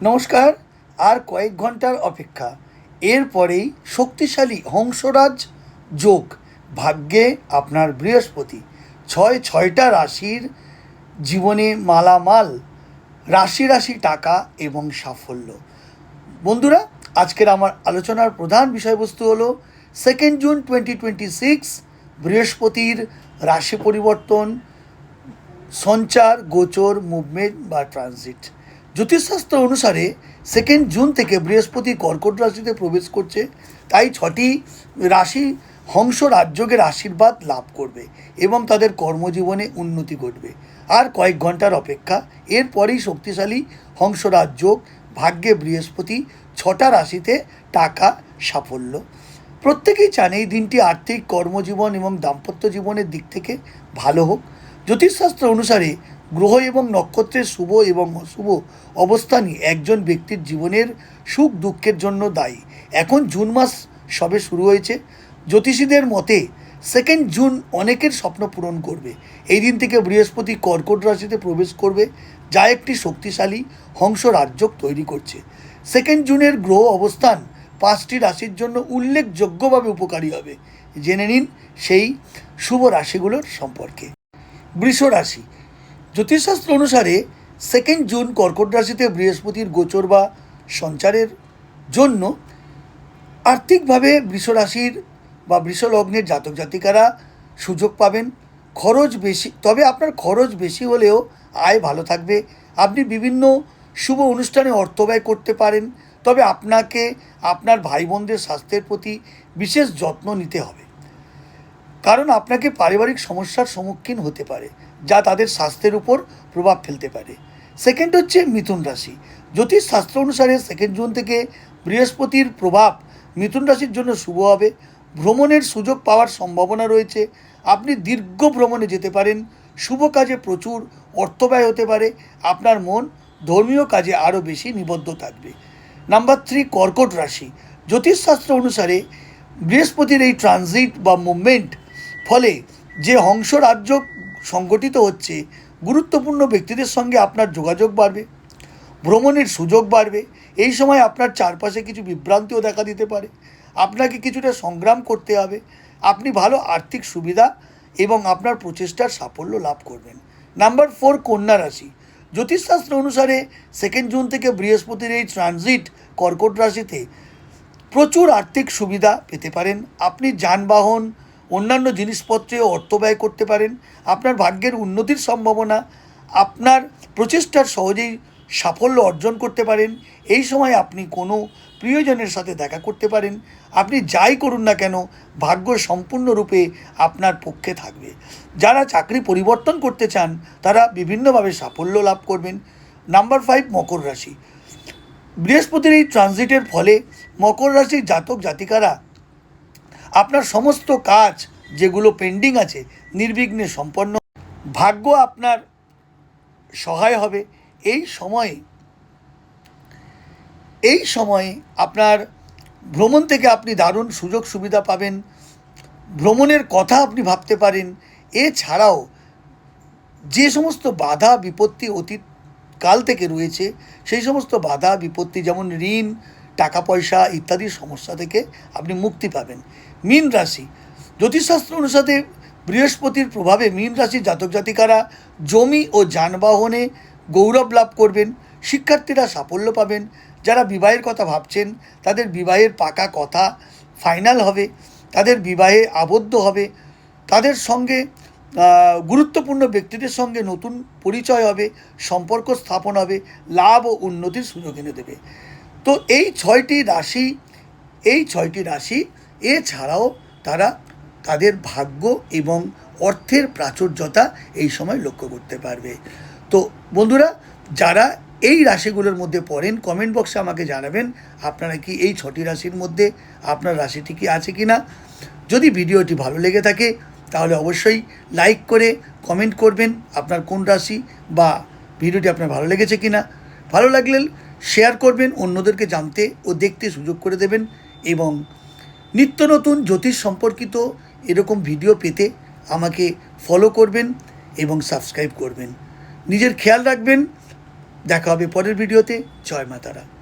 নমস্কার। আর কয়েক ঘন্টার অপেক্ষা, এরপরেই শক্তিশালী হংসরাজ যোগ। ভাগ্যে আপনার বৃহস্পতি, ছয়টা রাশির জীবনে মালামাল, রাশি রাশি টাকা এবং সাফল্য। বন্ধুরা, আজকের আমার আলোচনার প্রধান বিষয়বস্তু হলো 2 জুন 2026 বৃহস্পতির রাশি পরিবর্তন, সঞ্চার, গোচর, মুভমেন্ট বা ট্রানজিট। জ্যোতিষশাস্ত্র অনুসারে 2 জুন থেকে বৃহস্পতি কর্কট রাশিতে প্রবেশ করছে, তাই 6টি রাশি হংস রাজযোগের আশীর্বাদ লাভ করবে এবং তাদের কর্মজীবনে উন্নতি ঘটবে। আর কয়েক ঘন্টার অপেক্ষা, এরপরেই শক্তিশালী হংস রাজযোগ, ভাগ্যে বৃহস্পতি, 6টা রাশিতে টাকা, সাফল্য। প্রত্যেকেই চান এই দিনটি আর্থিক, কর্মজীবন এবং দাম্পত্য জীবনের দিক থেকে ভালো হোক। জ্যোতিষশাস্ত্র অনুসারে গ্রহ এবং নক্ষত্রের শুভ এবং অশুভ অবস্থানই একজন ব্যক্তির জীবনের সুখ দুঃখের জন্য দায়ী। এখন জুন মাস সবে শুরু হয়েছে। জ্যোতিষীদের মতে 2 জুন অনেকের স্বপ্ন পূরণ করবে। এই দিন থেকে বৃহস্পতি কর্কট রাশিতে প্রবেশ করবে, যা একটি শক্তিশালী হংস রাজযোগ তৈরি করছে। 2 জুনের গ্রহ অবস্থান 5টি রাশির জন্য উল্লেখযোগ্যভাবে উপকারী হবে। জেনে নিন সেই শুভ রাশিগুলোর সম্পর্কে। বৃষ রাশি। জ্যোতিষশাস্ত্র অনুসারে 2 জুন কর্কট রাশিতে বৃহস্পতির গোচর বা সঞ্চারের জন্য আর্থিকভাবে বৃষ রাশির বা বৃষ লগ্নের জাতক জাতিকারা সুযোগ পাবেন। খরচ বেশি, তবে আপনার খরচ বেশি হলেও আয় ভালো থাকবে। আপনি বিভিন্ন শুভ অনুষ্ঠানে অর্থ ব্যয় করতে পারেন, তবে আপনাকে আপনার ভাই বোনদের স্বাস্থ্যের প্রতি বিশেষ যত্ন নিতে হবে, কারণ আপনাকে পারিবারিক সমস্যার সম্মুখীন হতে পারে, যা তাদের স্বাস্থ্যের উপর প্রভাব ফেলতে পারে। সেকেন্ড হচ্ছে মিথুন রাশি। জ্যোতিষশাস্ত্র অনুসারে 2 জুন থেকে বৃহস্পতির প্রভাব মিথুন রাশির জন্য শুভ হবে। ভ্রমণের সুযোগ পাওয়ার সম্ভাবনা রয়েছে। আপনি দীর্ঘ ভ্রমণে যেতে পারেন। শুভ কাজে প্রচুর অর্থ ব্যয় হতে পারে। আপনার মন ধর্মীয় কাজে আরও বেশি নিবদ্ধ থাকবে। নাম্বার 3, কর্কট রাশি। জ্যোতিষশাস্ত্র অনুসারে বৃহস্পতির এই ট্রানজিট বা মুভমেন্ট ফলে যে হংস রাজ্য সংগঠিত হচ্ছে, গুরুত্বপূর্ণ ব্যক্তিদের সঙ্গে আপনার যোগাযোগ বাড়বে, ভ্রমণের সুযোগ বাড়বে। এই সময় আপনার চারপাশে কিছু বিভ্রান্তিও দেখা দিতে পারে, আপনাকে কিছুটা সংগ্রাম করতে হবে। আপনি ভালো আর্থিক সুবিধা এবং আপনার প্রচেষ্টার সাফল্য লাভ করবেন। নাম্বার 4, কন্যা রাশি। জ্যোতিষশাস্ত্র অনুসারে 2 জুন থেকে বৃহস্পতির এই ট্রানজিট কর্কট রাশিতে প্রচুর আর্থিক সুবিধা পেতে পারেন। আপনি যানবাহন, অন্যান্য জিনিসপত্রে অর্থ ব্যয় করতে পারেন। আপনার ভাগ্যের উন্নতির সম্ভাবনা, আপনার প্রচেষ্টার সহজেই সাফল্য অর্জন করতে পারেন। এই সময় আপনি কোনো প্রিয়জনের সাথে দেখা করতে পারেন। আপনি যাই করুন না কেন, ভাগ্য সম্পূর্ণরূপে আপনার পক্ষে থাকবে। যারা চাকরি পরিবর্তন করতে চান, তারা বিভিন্নভাবে সাফল্য লাভ করবেন। নাম্বার 5, মকর রাশি। বৃহস্পতির এই ট্রানজিটের ফলে মকর রাশির জাতক জাতিকারা আপনার সমস্ত কাজ যেগুলো পেন্ডিং আছে নির্বিঘ্নে সম্পন্ন, ভাগ্য আপনার সহায় হবে। এই সময়ে আপনার ভ্রমণ থেকে আপনি দারুণ সুযোগ সুবিধা পাবেন। ভ্রমণের কথা আপনি ভাবতে পারেন। এছাড়াও যে সমস্ত বাধা বিপত্তি অতীত কাল থেকে রয়েছে, সেই সমস্ত বাধা বিপত্তি, যেমন ঋণ, টাকা পয়সা ইত্যাদি সমস্যা থেকে আপনি মুক্তি পাবেন। মীন রাশি। জ্যোতিষশাস্ত্র অনুসারে বৃহস্পতির প্রভাবে মীন রাশির জাতক জাতিকারা জমি ও যানবাহনে গৌরব লাভ করবেন। শিক্ষার্থীরা সাফল্য পাবেন। যারা বিবাহের কথা ভাবছেন, তাদের বিবাহের পাকা কথা ফাইনাল হবে, তাদের বিবাহে আবদ্ধ হবে, তাদের সঙ্গে গুরুত্বপূর্ণ ব্যক্তিদের সঙ্গে নতুন পরিচয় হবে, সম্পর্ক স্থাপন হবে, লাভ ও উন্নতির সুযোগ এনে দেবে। তো এই 6টি রাশি এছাড়াও তারা তাদের ভাগ্য এবং অর্থের প্রাচুর্যতা এই সময় লক্ষ্য করতে পারবে। তো বন্ধুরা, যারা এই রাশিগুলোর মধ্যে পড়েন, কমেন্ট বক্সে আমাকে জানাবেন আপনারা কি এই 6টি রাশির মধ্যে আপনার রাশিটি কি আছে কি না। যদি ভিডিওটি ভালো লেগে থাকে তাহলে অবশ্যই লাইক করে কমেন্ট করবেন আপনার কোন রাশি বা ভিডিওটি আপনার ভালো লেগেছে কি না। ভালো লাগলে শেয়ার করবেন, অন্যদেরকে জানতে ও দেখতে সুযোগ করে দেবেন, এবং নিত্য নতুন জ্যোতিষ সম্পর্কিত এরকম ভিডিও পেতে আমাকে ফলো করবেন এবং সাবস্ক্রাইব করবেন। নিজের খেয়াল রাখবেন। দেখা হবে পরের ভিডিওতে। জয় মা তারা।